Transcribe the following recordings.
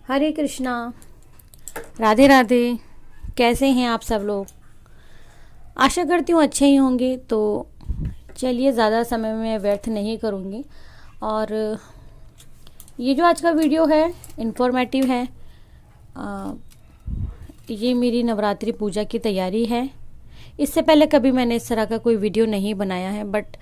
हरे कृष्णा। राधे राधे। कैसे हैं आप सब लोग? आशा करती हूँ अच्छे ही होंगे। तो चलिए, ज़्यादा समय मैं व्यर्थ नहीं करूँगी और ये जो आज का वीडियो है इन्फॉर्मेटिव है। ये मेरी नवरात्रि पूजा की तैयारी है। इससे पहले कभी मैंने इस तरह का कोई वीडियो नहीं बनाया है, बट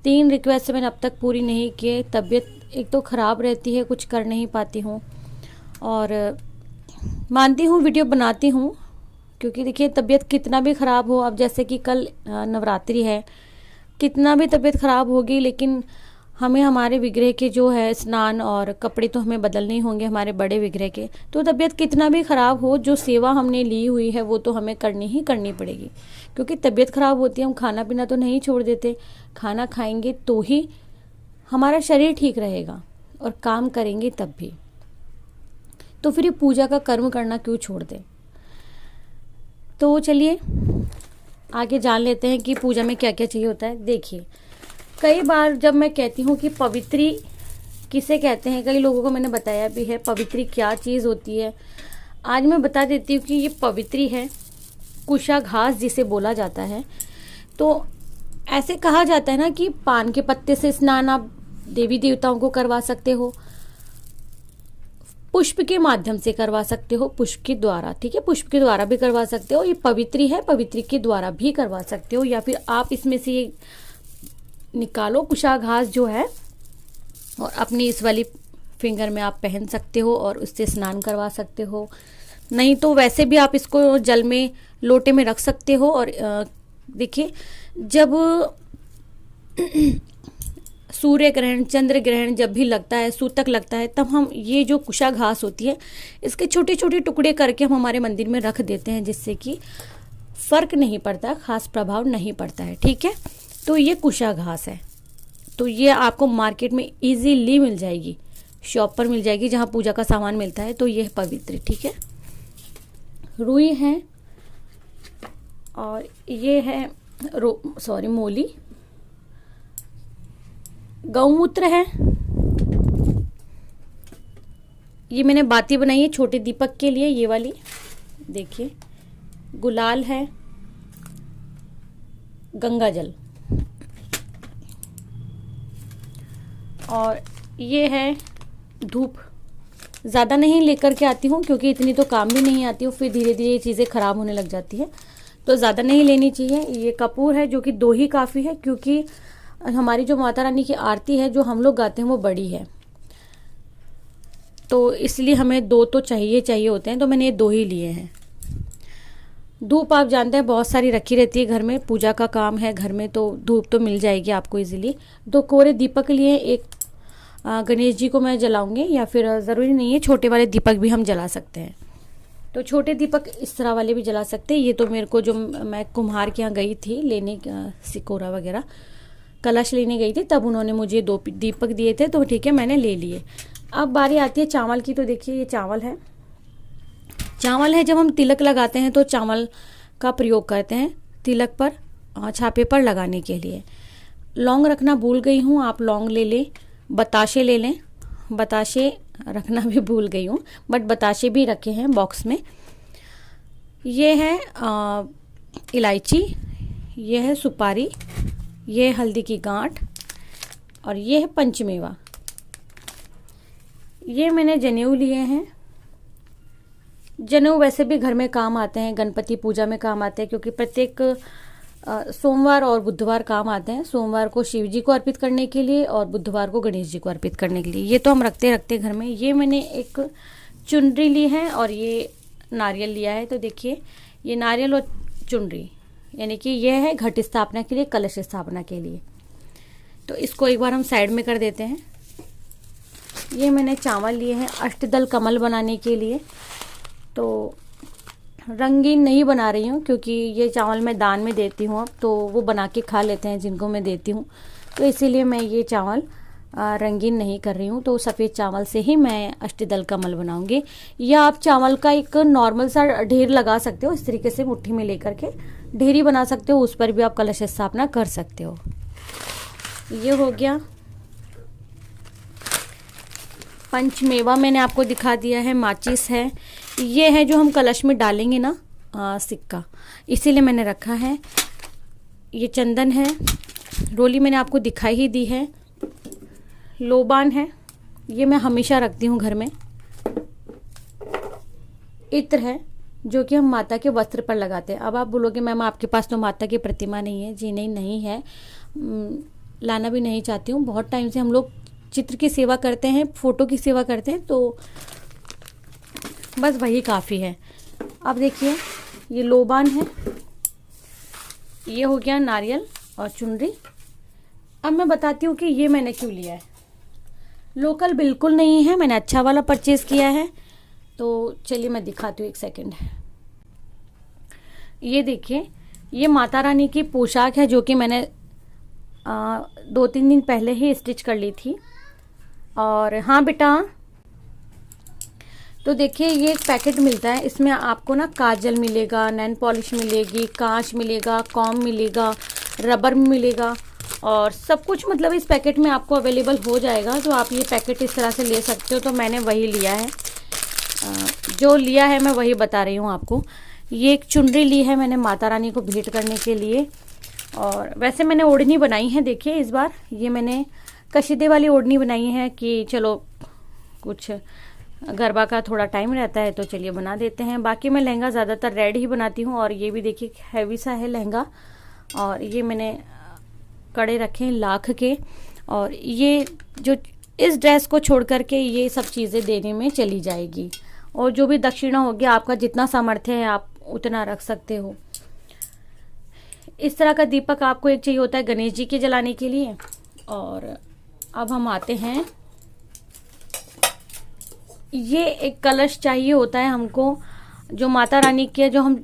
3 रिक्वेस्ट मैंने अब तक पूरी नहीं किए। तबीयत एक तो ख़राब रहती है, कुछ कर नहीं पाती हूँ और मानती हूँ वीडियो बनाती हूँ, क्योंकि देखिए तबीयत कितना भी ख़राब हो, अब जैसे कि कल नवरात्रि है, कितना भी तबीयत ख़राब होगी लेकिन हमें हमारे विग्रह के जो है स्नान और कपड़े तो हमें बदलने ही होंगे हमारे बड़े विग्रह के। तो तबीयत कितना भी ख़राब हो, जो सेवा हमने ली हुई है वो तो हमें करनी ही करनी पड़ेगी, क्योंकि तबीयत ख़राब होती है। हम खाना पीना तो नहीं छोड़ देते, खाना खाएंगे तो ही हमारा शरीर ठीक रहेगा और काम करेंगे तब भी। तो फिर ये पूजा का कर्म करना क्यों छोड़ दें। तो चलिए आगे जान लेते हैं कि पूजा में क्या क्या चाहिए होता है। देखिए, कई बार जब मैं कहती हूँ कि पवित्री किसे कहते हैं, कई लोगों को मैंने बताया भी है पवित्री क्या चीज़ होती है। आज मैं बता देती हूँ कि ये पवित्री है कुशा घास जिसे बोला जाता है। तो ऐसे कहा जाता है ना कि पान के पत्ते से स्नान आप देवी देवताओं को करवा सकते हो, पुष्प के माध्यम से करवा सकते हो, पुष्प के द्वारा, ठीक है, पुष्प के द्वारा भी करवा सकते हो। ये पवित्री है, पवित्री के द्वारा भी करवा सकते हो, या फिर आप इसमें से ये निकालो कुशा घास जो है और अपनी इस वाली फिंगर में आप पहन सकते हो और उससे स्नान करवा सकते हो। नहीं तो वैसे भी आप इसको जल में लोटे में रख सकते हो। और देखिए, जब सूर्य ग्रहण, चंद्र ग्रहण जब भी लगता है, सूतक लगता है, तब हम ये जो कुशा घास होती है इसके छोटे छोटे टुकड़े करके हम हमारे मंदिर में रख देते हैं, जिससे कि फर्क नहीं पड़ता, खास प्रभाव नहीं पड़ता है, ठीक है। तो ये कुशा घास है, तो ये आपको मार्केट में इजीली मिल जाएगी, शॉप पर मिल जाएगी जहाँ पूजा का सामान मिलता है। तो ये है पवित्र, ठीक है। रुई है और ये है मोली। गौमूत्र है, ये मैंने बाती बनाई है छोटे दीपक के लिए, ये वाली देखिए। गुलाल है, गंगा जल, और ये है धूप। ज़्यादा नहीं लेकर के आती हूँ क्योंकि इतनी तो काम भी नहीं आती हूँ, फिर धीरे धीरे ये चीज़ें ख़राब होने लग जाती है, तो ज़्यादा नहीं लेनी चाहिए। ये कपूर है जो कि 2 ही काफ़ी है, क्योंकि हमारी जो माता रानी की आरती है जो हम लोग गाते हैं वो बड़ी है, तो इसलिए हमें 2 तो चाहिए होते हैं, तो मैंने ये 2 ही लिए हैं। धूप आप जानते हैं बहुत सारी रखी रहती है घर में, पूजा का काम है घर में, तो धूप तो मिल जाएगी आपको इजीली। 2 कोरे दीपक लिए, एक गणेश जी को मैं जलाऊंगी, या फिर ज़रूरी नहीं है छोटे वाले दीपक भी हम जला सकते हैं। तो छोटे दीपक इस तरह वाले भी जला सकते हैं। ये तो मेरे को, जो मैं कुम्हार के यहाँ गई थी लेने सिकोरा वगैरह, कलश लेने गई थी, तब उन्होंने मुझे 2 दीपक दिए थे, तो ठीक है मैंने ले लिए। अब बारी आती है चावल की। तो देखिए ये चावल है, जब हम तिलक लगाते हैं तो चावल का प्रयोग करते हैं तिलक पर, छापे पर लगाने के लिए। लौंग रखना भूल गई हूँ, आप लौंग ले लें, बताशे ले लें, बताशे रखना भी भूल गई हूँ, बट बताशे भी रखे हैं बॉक्स में। ये है इलायची, ये है सुपारी, ये है हल्दी की गांठ, और ये है पंचमेवा। ये मैंने जनेऊ लिए हैं। जनेऊ वैसे भी घर में काम आते हैं, गणपति पूजा में काम आते हैं, क्योंकि प्रत्येक सोमवार और बुधवार काम आते हैं। सोमवार को शिव जी को अर्पित करने के लिए और बुधवार को गणेश जी को अर्पित करने के लिए। ये तो हम रखते घर में। ये मैंने एक चुनरी ली है और ये नारियल लिया है। तो देखिए ये नारियल और चुनरी, यानी कि यह है घट स्थापना के लिए, कलश स्थापना के लिए। तो इसको एक बार हम साइड में कर देते हैं। ये मैंने चावल लिए हैं अष्टदल कमल बनाने के लिए। तो रंगीन नहीं बना रही हूँ, क्योंकि ये चावल मैं दान में देती हूँ, अब तो वो बना के खा लेते हैं जिनको मैं देती हूँ, तो इसीलिए मैं ये चावल रंगीन नहीं कर रही हूँ। तो सफ़ेद चावल से ही मैं अष्टदल कमल बनाऊंगी। या आप चावल का एक नॉर्मल सा ढेर लगा सकते हो, इस तरीके से मुट्ठी में लेकर के ढेरी बना सकते हो, उस पर भी आप कलश स्थापना कर सकते हो। ये हो गया। पंचमेवा मैंने आपको दिखा दिया है, माचिस है, ये है जो हम कलश में डालेंगे ना सिक्का, इसीलिए मैंने रखा है। ये चंदन है, रोली मैंने आपको दिखाई ही दी है, लोबान है, ये मैं हमेशा रखती हूँ घर में। इत्र है जो कि हम माता के वस्त्र पर लगाते हैं। अब आप बोलोगे मैम आपके पास तो माता की प्रतिमा नहीं है। जी नहीं, नहीं है, लाना भी नहीं चाहती हूँ। बहुत टाइम से हम लोग चित्र की सेवा करते हैं, फोटो की सेवा करते हैं, तो बस वही काफ़ी है। अब देखिए ये लोबान है, ये हो गया नारियल और चुनरी। अब मैं बताती हूँ कि ये मैंने क्यों लिया है। लोकल बिल्कुल नहीं है, मैंने अच्छा वाला परचेज़ किया है। तो चलिए मैं दिखाती हूँ, एक सेकंड। ये देखिए, ये माता रानी की पोशाक है जो कि मैंने 2-3 दिन पहले ही स्टिच कर ली थी। और हाँ बेटा, तो देखिए ये एक पैकेट मिलता है, इसमें आपको ना काजल मिलेगा, नेल पॉलिश मिलेगी, कांच मिलेगा, कॉम मिलेगा, रबर मिलेगा और सब कुछ मतलब इस पैकेट में आपको अवेलेबल हो जाएगा। तो आप ये पैकेट इस तरह से ले सकते हो। तो मैंने वही लिया है, जो लिया है मैं वही बता रही हूँ आपको। ये एक चुनरी ली है मैंने माता रानी को भेंट करने के लिए। और वैसे मैंने ओढ़नी बनाई है, देखिए इस बार ये मैंने कशीदे वाली ओढ़नी बनाई है कि चलो कुछ गरबा का थोड़ा टाइम रहता है तो चलिए बना देते हैं। बाकी मैं लहंगा ज़्यादातर रेड ही बनाती हूँ। और ये भी देखिए हैवी सा है लहंगा। और ये मैंने कड़े रखे हैं लाख के। और ये जो इस ड्रेस को छोड़ करके ये सब चीज़ें देने में चली जाएगी। और जो भी दक्षिणा होगी, आपका जितना सामर्थ्य है आप उतना रख सकते हो। इस तरह का दीपक आपको एक चाहिए होता है गणेश जी के जलाने के लिए। और अब हम आते हैं, ये एक कलश चाहिए होता है हमको, जो माता रानी के जो हम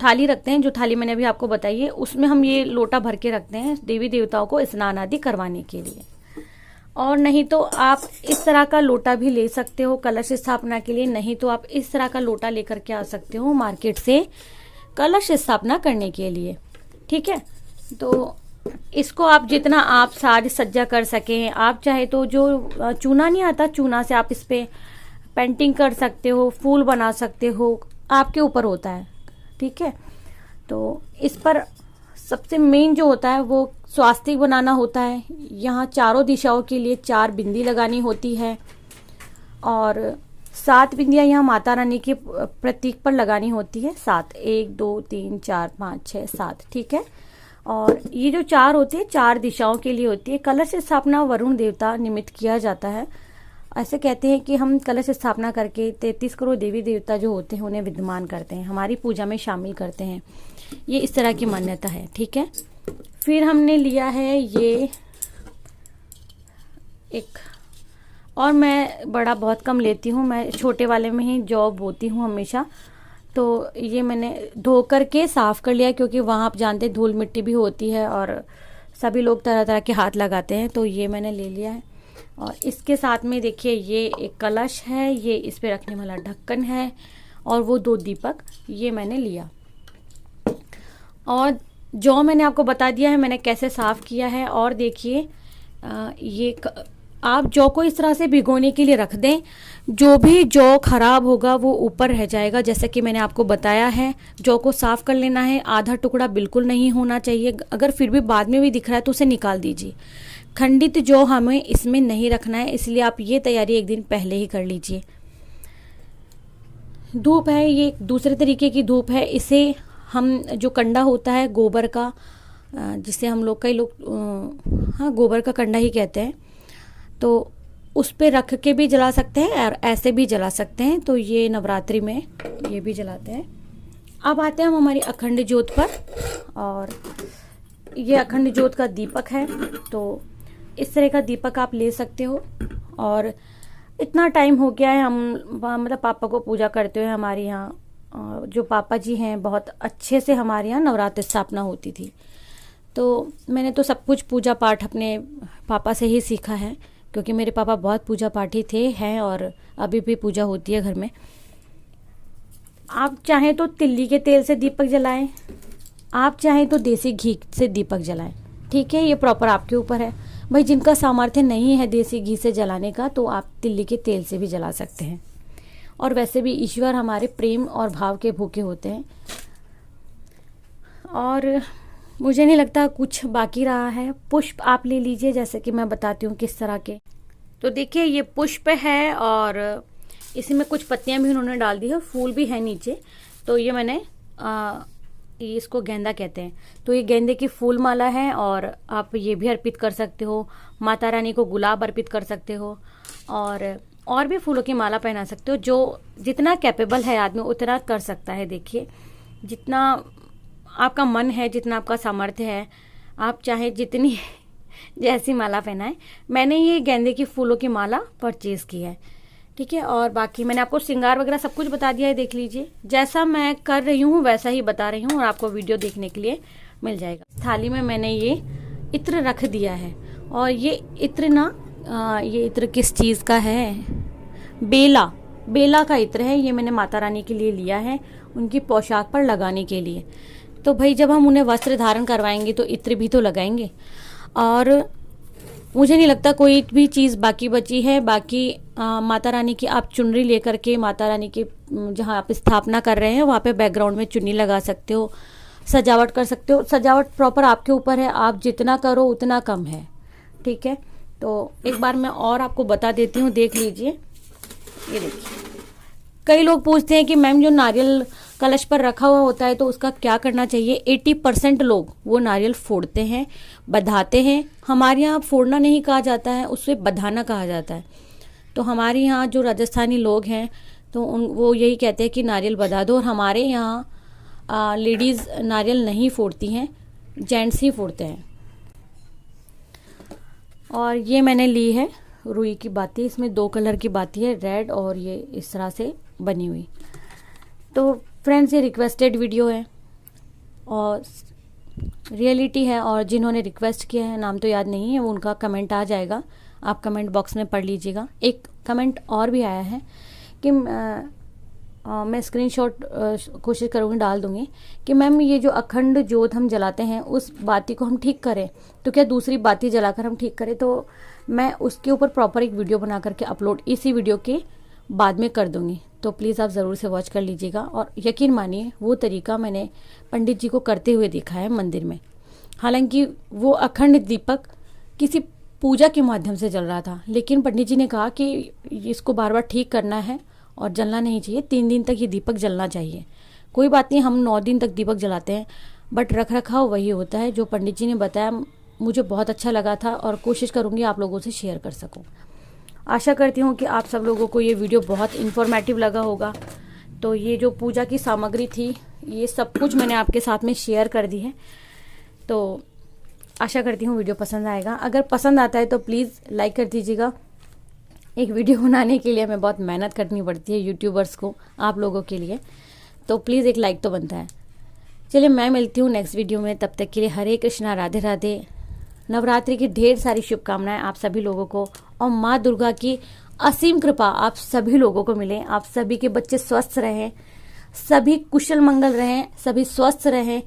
थाली रखते हैं, जो थाली मैंने अभी आपको बताई है, उसमें हम ये लोटा भर के रखते हैं देवी देवताओं को स्नान आदि करवाने के लिए। और नहीं तो आप इस तरह का लोटा भी ले सकते हो कलश स्थापना के लिए। नहीं तो आप इस तरह का लोटा लेकर के आ सकते हो मार्केट से कलश स्थापना करने के लिए। ठीक है, तो इसको आप जितना आप साज सज्जा कर सकें, आप चाहे तो जो चूना नहीं आता, चूना से आप इस पे पेंटिंग कर सकते हो, फूल बना सकते हो, आपके ऊपर होता है। ठीक है, तो इस पर सबसे मेन जो होता है वो स्वास्तिक बनाना होता है। यहाँ चारों दिशाओं के लिए 4 बिंदी लगानी होती है और 7 बिंदियाँ यहाँ माता रानी के प्रतीक पर लगानी होती है। 7, 1 2 3 4 5 6 7। ठीक है, और ये जो 4 होती है 4 दिशाओं के लिए होती है। कलश स्थापना वरुण देवता निमित्त किया जाता है। ऐसे कहते हैं कि हम कलश स्थापना करके 33 करोड़ देवी देवता जो होते हैं उन्हें विद्यमान करते हैं, हमारी पूजा में शामिल करते हैं। ये इस तरह की मान्यता है। ठीक है, फिर हमने लिया है ये एक, और मैं बड़ा बहुत कम लेती हूँ, मैं छोटे वाले में ही जॉब होती हूँ हमेशा। तो ये मैंने धो करके साफ़ कर लिया, क्योंकि वहाँ आप जानते हैं धूल मिट्टी भी होती है और सभी लोग तरह तरह के हाथ लगाते हैं। तो ये मैंने ले लिया है। और इसके साथ में देखिए ये एक कलश है, ये इस पे रखने वाला ढक्कन है और वो 2 दीपक ये मैंने लिया। और जौ मैंने आपको बता दिया है मैंने कैसे साफ़ किया है। और देखिए ये आप जौ को इस तरह से भिगोने के लिए रख दें, जो भी जौ खराब होगा वो ऊपर रह जाएगा। जैसे कि मैंने आपको बताया है, जौ को साफ़ कर लेना है, आधा टुकड़ा बिल्कुल नहीं होना चाहिए। अगर फिर भी बाद में भी दिख रहा है तो उसे निकाल दीजिए। खंडित जौ हमें इसमें नहीं रखना है, इसलिए आप ये तैयारी एक दिन पहले ही कर लीजिए। धूप है, ये दूसरे तरीके की धूप है। इसे हम जो कंडा होता है गोबर का, जिसे हम लोग कई लोग हाँ गोबर का कंडा ही कहते हैं, तो उस पे रख के भी जला सकते हैं और ऐसे भी जला सकते हैं। तो ये नवरात्रि में ये भी जलाते हैं। अब आते हैं हम हमारी अखंड ज्योत पर। और ये अखंड ज्योत का दीपक है, तो इस तरह का दीपक आप ले सकते हो। और इतना टाइम हो गया है हम मतलब पापा को पूजा करते हुए। हमारे यहाँ जो पापा जी हैं बहुत अच्छे से हमारे यहाँ नवरात्र स्थापना होती थी। तो मैंने तो सब कुछ पूजा पाठ अपने पापा से ही सीखा है, क्योंकि मेरे पापा बहुत पूजा पाठी थे, हैं, और अभी भी पूजा होती है घर में। आप चाहें तो तिल्ली के तेल से दीपक जलाएं, आप चाहें तो देसी घी से दीपक जलाएं। ठीक है, ये प्रॉपर आपके ऊपर है। भाई जिनका सामर्थ्य नहीं है देसी घी से जलाने का तो आप तिल्ली के तेल से भी जला सकते हैं। और वैसे भी ईश्वर हमारे प्रेम और भाव के भूखे होते हैं। और मुझे नहीं लगता कुछ बाकी रहा है। पुष्प आप ले लीजिए, जैसे कि मैं बताती हूँ किस तरह के। तो देखिए ये पुष्प है और इसी में कुछ पत्तियां भी उन्होंने डाल दी है, फूल भी है नीचे। तो ये मैंने ये इसको गेंदा कहते हैं, तो ये गेंदे की फूल माला है। और आप ये भी अर्पित कर सकते हो, माता रानी को गुलाब अर्पित कर सकते हो और भी फूलों की माला पहना सकते हो। जो जितना कैपेबल है आदमी उतना कर सकता है। देखिए जितना आपका मन है, जितना आपका सामर्थ्य है, आप चाहे जितनी जैसी माला पहनाएं। मैंने ये गेंदे की फूलों की माला परचेज की है, ठीक है। और बाकी मैंने आपको श्रृंगार वगैरह सब कुछ बता दिया है, देख लीजिए। जैसा मैं कर रही हूँ वैसा ही बता रही हूँ और आपको वीडियो देखने के लिए मिल जाएगा। थाली में मैंने ये इत्र रख दिया है और ये इत्र ये इत्र किस चीज़ का है? बेला का इत्र है। ये मैंने माता रानी के लिए लिया है, उनकी पोशाक पर लगाने के लिए। तो भाई जब हम उन्हें वस्त्र धारण करवाएंगे तो इत्र भी तो लगाएंगे। और मुझे नहीं लगता कोई भी चीज़ बाकी बची है। बाकी माता रानी की आप चुनरी लेकर के माता रानी की जहाँ आप स्थापना कर रहे हैं वहाँ पे बैकग्राउंड में चुन्नी लगा सकते हो, सजावट कर सकते हो। सजावट प्रॉपर आपके ऊपर है, आप जितना करो उतना कम है, ठीक है। तो एक बार मैं और आपको बता देती हूँ, देख लीजिए। ये देखिए, कई लोग पूछते हैं कि मैम जो नारियल कलश पर रखा हुआ होता है तो उसका क्या करना चाहिए। 80% लोग वो नारियल फोड़ते हैं, बधाते हैं। हमारे यहाँ फोड़ना नहीं कहा जाता है, उससे बधाना कहा जाता है। तो हमारे यहाँ जो राजस्थानी लोग हैं तो वो यही कहते हैं कि नारियल बधा दो। और हमारे यहाँ लेडीज़ नारियल नहीं फोड़ती हैं, जेंट्स ही फोड़ते हैं। और ये मैंने ली है रुई की बाती, इसमें 2 कलर की बाती है, रेड और ये इस तरह से बनी हुई। तो फ्रेंड्स ये रिक्वेस्टेड वीडियो है और रियलिटी है, और जिन्होंने रिक्वेस्ट किया है नाम तो याद नहीं है, वो उनका कमेंट आ जाएगा, आप कमेंट बॉक्स में पढ़ लीजिएगा। एक कमेंट और भी आया है कि मैं स्क्रीनशॉट कोशिश करूँगी डाल दूँगी कि मैम ये जो अखंड ज्योत हम जलाते हैं उस बाती को हम ठीक करें तो क्या दूसरी बाती जलाकर हम ठीक करें। तो मैं उसके ऊपर प्रॉपर एक वीडियो बना करके अपलोड इसी वीडियो के बाद में कर दूँगी, तो प्लीज़ आप ज़रूर से वॉच कर लीजिएगा। और यकीन मानिए वो तरीका मैंने पंडित जी को करते हुए देखा है मंदिर में। हालांकि वो अखंड दीपक किसी पूजा के माध्यम से जल रहा था, लेकिन पंडित जी ने कहा कि इसको बार बार ठीक करना है और जलना नहीं चाहिए, 3 दिन तक ये दीपक जलना चाहिए। कोई बात नहीं, हम 9 दिन तक दीपक जलाते हैं, बट रख रखाव वही होता है। जो पंडित जी ने बताया मुझे बहुत अच्छा लगा था और कोशिश करूँगी आप लोगों से शेयर कर सकूँ। आशा करती हूँ कि आप सब लोगों को ये वीडियो बहुत इन्फॉर्मेटिव लगा होगा। तो ये जो पूजा की सामग्री थी ये सब कुछ मैंने आपके साथ में शेयर कर दी है। तो आशा करती हूँ वीडियो पसंद आएगा। अगर पसंद आता है तो प्लीज़ लाइक कर दीजिएगा। एक वीडियो बनाने के लिए हमें बहुत मेहनत करनी पड़ती है यूट्यूबर्स को, आप लोगों के लिए, तो प्लीज़ एक लाइक तो बनता है। चलिए मैं मिलती हूँ नेक्स्ट वीडियो में, तब तक के लिए हरे कृष्णा, राधे राधे। नवरात्रि की ढेर सारी शुभकामनाएं आप सभी लोगों को और माँ दुर्गा की असीम कृपा आप सभी लोगों को मिले। आप सभी के बच्चे स्वस्थ रहें, सभी कुशल मंगल रहें, सभी स्वस्थ रहें,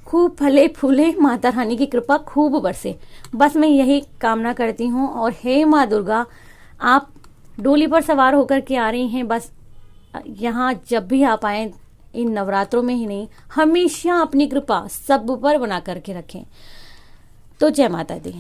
खूब फले फूले, माता रानी की कृपा खूब बरसे। बस मैं यही कामना करती हूँ। और हे माँ दुर्गा, आप डोली पर सवार होकर के आ रही हैं, बस यहाँ जब भी आप आए, इन नवरात्रों में ही नहीं, हमेशा अपनी कृपा सब पर बना करके रखें। तो जय माता दी।